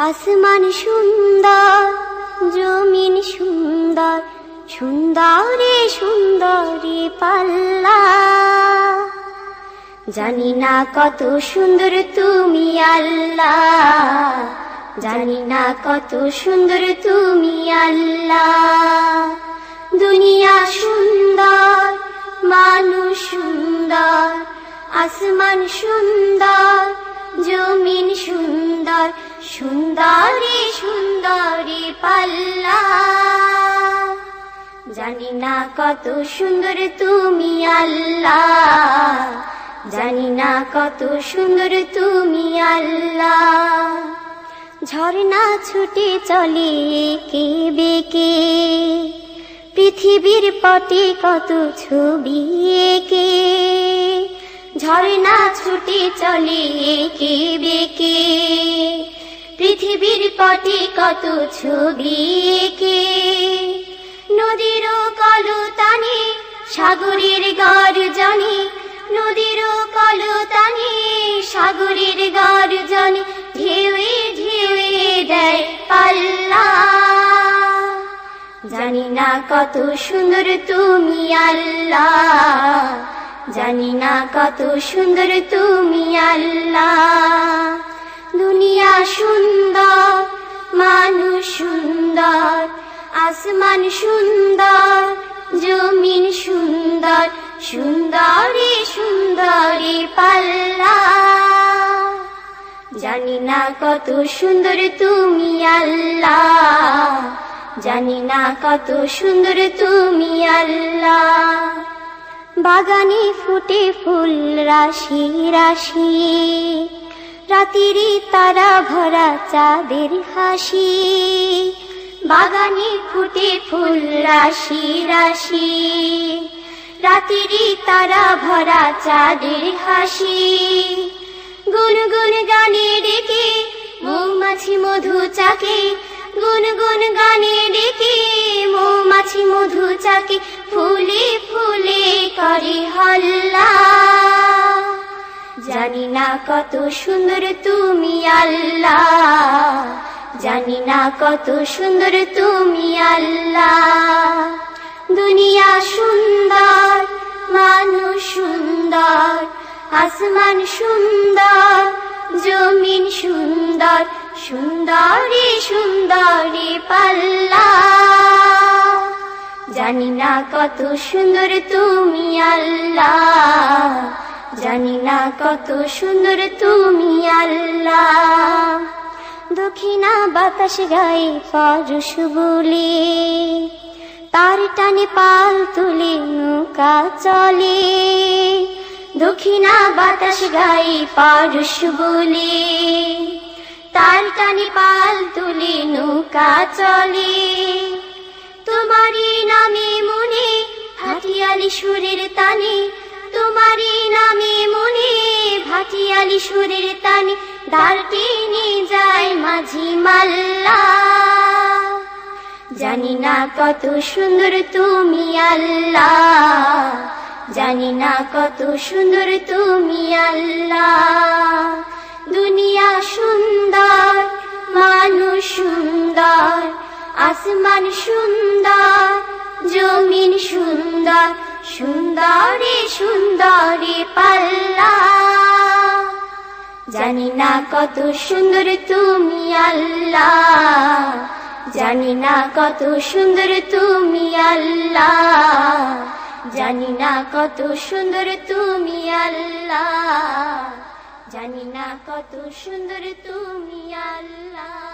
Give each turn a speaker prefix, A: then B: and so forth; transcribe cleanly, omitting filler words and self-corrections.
A: আসমান সুন্দর, জমিন সুন্দর, সুন্দরে সুন্দরে পাল্লা। জানি না কত সুন্দর তুমি আল্লাহ, জানি না কত সুন্দর তুমি আল্লাহ। দুনিয়া সুন্দর, মানুষ সুন্দর, আসমান সুন্দর, জমিন সুন্দর, সুন্দরে সুন্দরে পাল্লা। জানি না কত সুন্দর তুমি আল্লাহ, জানি না কত সুন্দর তুমি আল্লাহ। ঝর্ণা ছুটে চলে একে বেঁকে, পৃথিবীর পটে কত ছবি এঁকে। ঝর্ণা ছুটে চলে একে বেঁকে, পৃথিবীর পটে কত ছবি এঁকে। নদীর কলতানে, সাগরের গর্জনে, নদীর কলতানে, সাগরের গর্জনে, ঢেউয়ে ঢেউয়ে দেয় পাল্লা। জানি না কত সুন্দর তুমি আল্লাহ, জানি না কত সুন্দর তুমি আল্লাহ। দুনিয়া সুন্দর, মানুষ সুন্দর, আসমান সুন্দর, জমিন সুন্দর, সুন্দরে সুন্দরে পাল্লা। জানি না কত সুন্দর তুমি আল্লাহ, জানি না কত সুন্দর তুমি আল্লাহ। বাগানে ফুটে ফুল রাশি রাশি, রাতিরি তারা ভরা চাঁদের হাসি। বাগানে ফুটে ফুল রাশি রাশি, রাতিরি তারা ভরা চাঁদের হাসি। গুনগুন গানে ডেকে মৌমাছি মধু চাকে, গুনগুন গানে ডেকে মৌমাছি মধু চাকে, ফুলে ফুলে করে হল্লা। জানি না কত সুন্দর তুমি আল্লাহ, জানি না কত সুন্দর তুমি আল্লাহ। দুনিয়া সুন্দর, মানুষ সুন্দর, আসমান সুন্দর, জমিন সুন্দর, সুন্দরে সুন্দরে পাল্লা। জানি না কত সুন্দর তুমি আল্লাহ, জানি না কত সুন্দর তুমি আল্লাহ। দক্ষিণা বাতাস গায়ে পরশ বলে, তার টানে পাল তুলে নৌকা চলে। দক্ষিণা বাতাস গায়ে পরশ বলে, তার টানে পাল তুলে নৌকা চলে। তোমারই নামে মনে ভাটিয়ালি সুরের তানে, তোমারই নামে মনে ভাটিয়ালি সুরের তানে, দ্বার টেনে যায় মাঝি মাল্লা। জানি না কত সুন্দর তুমি আল্লাহ, জানি না কত সুন্দর তুমি আল্লাহ। দুনিয়া সুন্দর, মানুষ সুন্দর, আসমান সুন্দর, জমিন সুন্দর, সুন্দরে সুন্দরে পাল্লা। জানি না কত সুন্দর তুমি আল্লাহ, জানি না কত সুন্দর তুমি আল্লাহ, জানি না কত সুন্দর তুমি আল্লাহ, জানি না কত সুন্দর তুমি আল্লাহ।